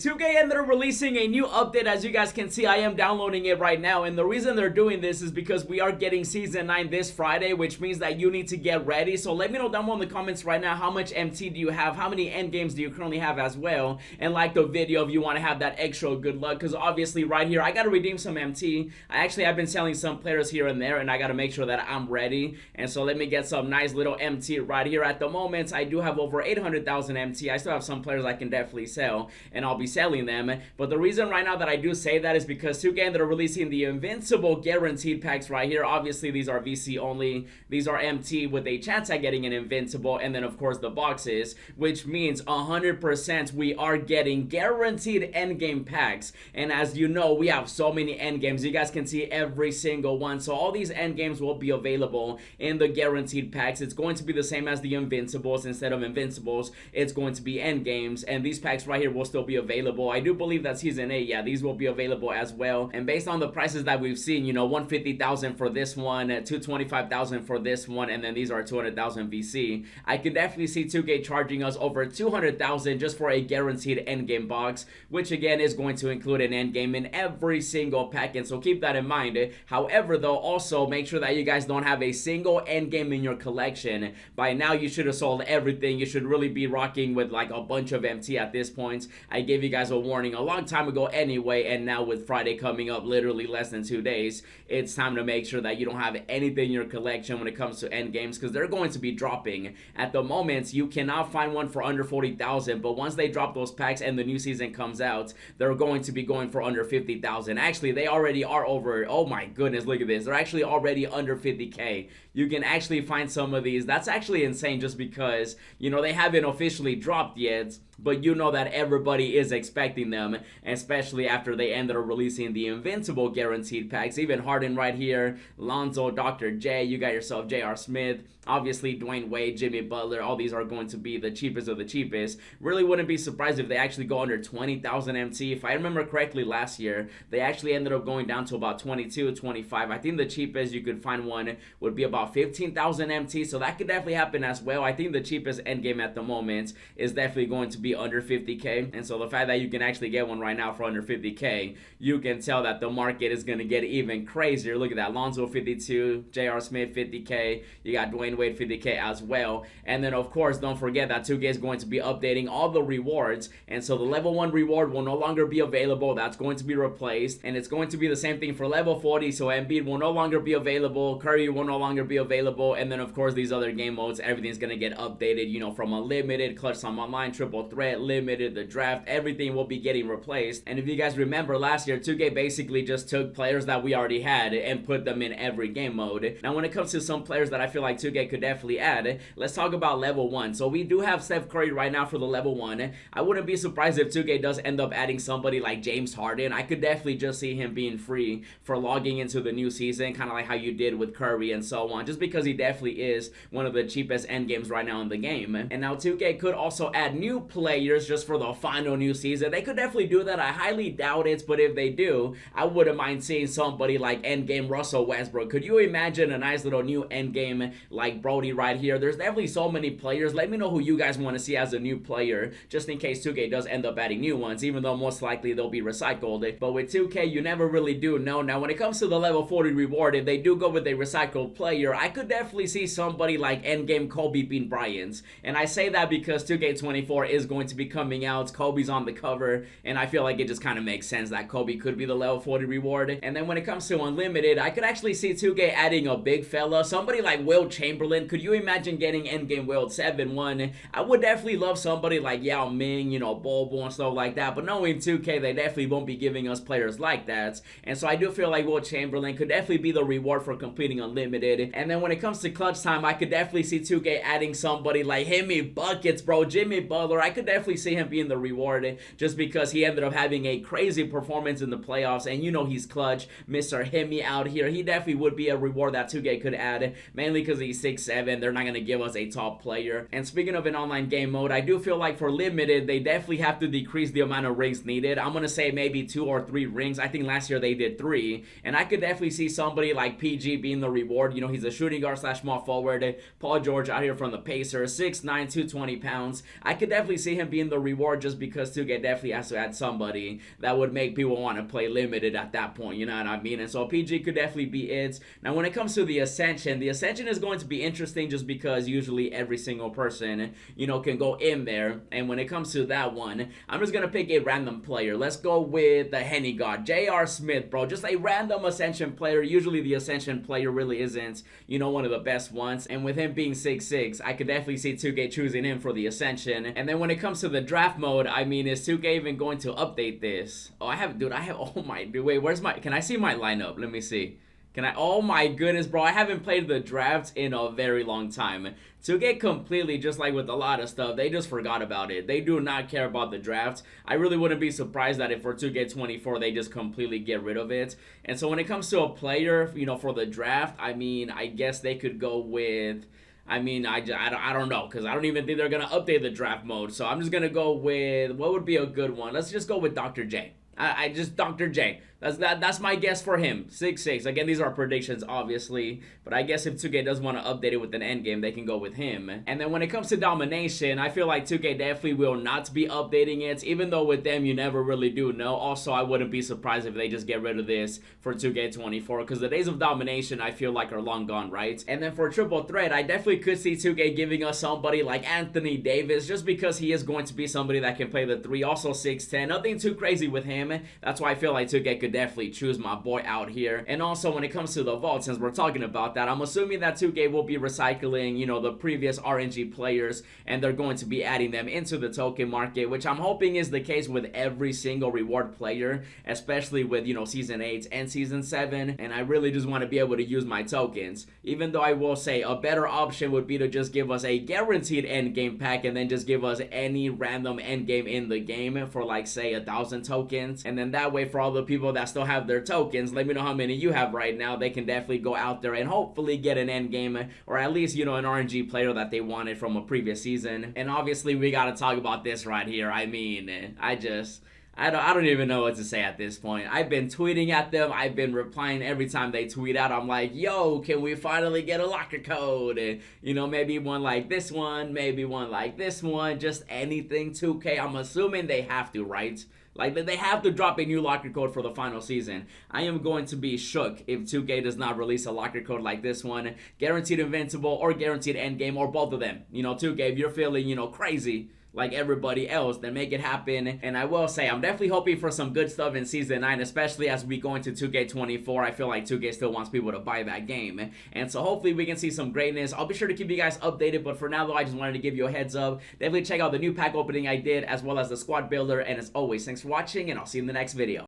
2K ended up releasing a new update. As you guys can see, I am downloading it right now, and the reason they're doing this is because we are getting Season 9 this Friday, which means that you need to get ready. So let me know down below in the comments right now, how much MT do you have, how many endgames do you currently have as well, and like the video if you want to have that extra good luck, because obviously right here I got to redeem some MT. I've been selling some players here and there, and I got to make sure that I'm ready. And so let me get some nice little MT right here. At the moment, I do have over 800,000 MT. I still have some players I can definitely sell, and I'll be selling them. But the reason right now that I do say that is because 2K ended up releasing the invincible guaranteed packs right here. Obviously these are VC only, these are MT with a chance at getting an invincible, and then of course the boxes, which means 100% we are getting guaranteed endgame packs. And as you know, we have so many endgames. You guys can see every single one, so all these endgames will be available in the guaranteed packs. It's going to be the same as the invincibles. Instead of invincibles, it's going to be endgames, and these packs right here will still be available. I do believe that Season 8, yeah, these will be available as well. And based on the prices that we've seen, you know, 150,000 for this one, 225,000 for this one, and then these are 200,000 VC. I can definitely see 2K charging us over 200,000 just for a guaranteed endgame box, which again is going to include an endgame in every single pack, and so keep that in mind. However though, also make sure that you guys don't have a single endgame in your collection. By now you should have sold everything. You should really be rocking with like a bunch of MT at this point. I gave you guys a warning a long time ago anyway, and now with Friday coming up literally less than 2 days, it's time to make sure that you don't have anything in your collection when it comes to endgames, because they're going to be dropping. At the moment you cannot find one for under 40,000, but once they drop those packs and the new season comes out, they're going to be going for under 50,000. Actually, they already are over, oh my goodness, look at this, they're actually already under 50k. You can actually find some of these. That's actually insane, just because, you know, they haven't officially dropped yet, but you know that everybody is expecting them, especially after they ended up releasing the invincible guaranteed packs. Even Harden right here, Lonzo, Dr. J, you got yourself J.R. Smith, obviously Dwayne Wade, Jimmy Butler. All these are going to be the cheapest of the cheapest. Really wouldn't be surprised if they actually go under 20,000 MT. If I remember correctly, last year they actually ended up going down to about 22, 25. I think the cheapest you could find one would be about 15,000 MT, so that could definitely happen as well. I think the cheapest endgame at the moment is definitely going to be under 50k, and so the fact that you can actually get one right now for under 50k, you can tell that the market is going to get even crazier. Look at that, Lonzo 52, J.R. Smith 50k, you got Dwayne Wade 50k as well. And then of course don't forget that 2K is going to be updating all the rewards, and so the level 1 reward will no longer be available. That's going to be replaced, and it's going to be the same thing for level 40. So Embiid will no longer be available, Curry will no longer be available, and then of course these other game modes, everything's going to get updated, you know, from unlimited, clutch time online, triple threat, limited, the draft, everything will be getting replaced. And if you guys remember last year, 2K basically just took players that we already had and put them in every game mode. Now when it comes to some players that I feel like 2K could definitely add, let's talk about level 1. So we do have Steph Curry right now for the level 1. I wouldn't be surprised if 2K does end up adding somebody like James Harden. I could definitely just see him being free for logging into the new season, kind of like how you did with Curry and so on, just because he definitely is one of the cheapest endgames right now in the game. And now 2K could also add new players just for the final new season. They could definitely do that. I highly doubt it, but if they do, I wouldn't mind seeing somebody like endgame Russell Westbrook. Could you imagine a nice little new endgame like Brody right here? There's definitely so many players. Let me know who you guys want to see as a new player, just in case 2K does end up adding new ones, even though most likely they'll be recycled. But with 2K, you never really do know. Now when it comes to the level 40 reward, if they do go with a recycled player, I could definitely see somebody like endgame Kobe Bean Bryant. And I say that because 2K24 is going to be coming out. Kobe's on the cover, and I feel like it just kind of makes sense that Kobe could be the level 40 reward. And then when it comes to unlimited, I could actually see 2K adding a big fella, somebody like Will Chamberlain. Could you imagine getting endgame Will 7-1? I would definitely love somebody like Yao Ming, you know, Bobo and stuff like that, but knowing 2K, they definitely won't be giving us players like that. And so I do feel like Will Chamberlain could definitely be the reward for completing unlimited. And then when it comes to clutch time, I could definitely see 2K adding somebody like Himmy Buckets, bro, Jimmy Butler. I could definitely see him being the reward, just because he ended up having a crazy performance in the playoffs, and you know he's clutch. Mr. Himmy out here, he definitely would be a reward that 2K could add, mainly because he's 6'7". They're not going to give us a top player. And speaking of an online game mode, I do feel like for limited, they definitely have to decrease the amount of rings needed. I'm going to say maybe 2 or 3 rings. I think last year they did 3, and I could definitely see somebody like PG being the reward. You know, he's a shooting guard / small forward. Paul George out here from the Pacers, 6'9", 220 pounds. I could definitely see him being the reward just because 2K definitely has to add somebody that would make people want to play limited at that point, you know what I mean? And so PG could definitely be it. Now when it comes to the Ascension is going to be interesting just because usually every single person, you know, can go in there. And when it comes to that one, I'm just gonna pick a random player. Let's go with the Henny God, J.R. Smith, bro. Just a random Ascension player. Usually the Ascension player really isn't, you know, one of the best ones. And with him being 6'6", I could definitely see 2K choosing him for the Ascension. And then when it comes to the draft mode, I mean, is 2K even going to update this? Oh, oh my, dude, wait, can I see my lineup? Let me see. Oh my goodness, bro, I haven't played the drafts in a very long time. 2K completely, just like with a lot of stuff, they just forgot about it. They do not care about the drafts. I really wouldn't be surprised that if for 2K24, they just completely get rid of it. And so when it comes to a player, you know, for the draft, I mean, I guess they could go with... I mean, I don't know, because I don't even think they're going to update the draft mode. So I'm just going to go with, what would be a good one? Let's just go with Dr. J. Dr. J. That's my guess for him. 6'6". Again, these are predictions, obviously. But I guess if 2K does want to update it with an endgame, they can go with him. And then when it comes to domination, I feel like 2K definitely will not be updating it. Even though with them, you never really do know. Also, I wouldn't be surprised if they just get rid of this for 2K24. Because the days of domination, I feel like, are long gone, right? And then for triple threat, I definitely could see 2K giving us somebody like Anthony Davis. Just because he is going to be somebody that can play the 3. Also 6'10". Nothing too crazy with him. That's why I feel like 2K could definitely choose my boy out here. And also when it comes to the vault, since we're talking about that, I'm assuming that 2K will be recycling, you know, the previous RNG players, and they're going to be adding them into the token market, which I'm hoping is the case with every single reward player, especially with, you know, Season 8 and Season 7, and I really just want to be able to use my tokens. Even though I will say a better option would be to just give us a guaranteed endgame pack and then just give us any random endgame in the game for like, say, 1,000 tokens. And then that way, for all the people that still have their tokens, let me know how many you have right now. They can definitely go out there and hopefully get an endgame, or at least, you know, an RNG player that they wanted from a previous season. And obviously, we gotta talk about this right here. I mean, I don't even know what to say at this point. I've been tweeting at them. I've been replying every time they tweet out. I'm like, yo, can we finally get a locker code? And, you know, maybe one like this one, maybe one like this one, just anything 2K. I'm assuming they have to, right? Like, they have to drop a new locker code for the final season. I am going to be shook if 2K does not release a locker code like this one. Guaranteed invincible or guaranteed endgame, or both of them. You know, 2K, if you're feeling, you know, crazy like everybody else, then make it happen. And I will say, I'm definitely hoping for some good stuff in Season 9, especially as we go into 2K24. I feel like 2K still wants people to buy that game. And so hopefully we can see some greatness. I'll be sure to keep you guys updated, but for now though, I just wanted to give you a heads up. Definitely check out the new pack opening I did, as well as the squad builder. And as always, thanks for watching, and I'll see you in the next video.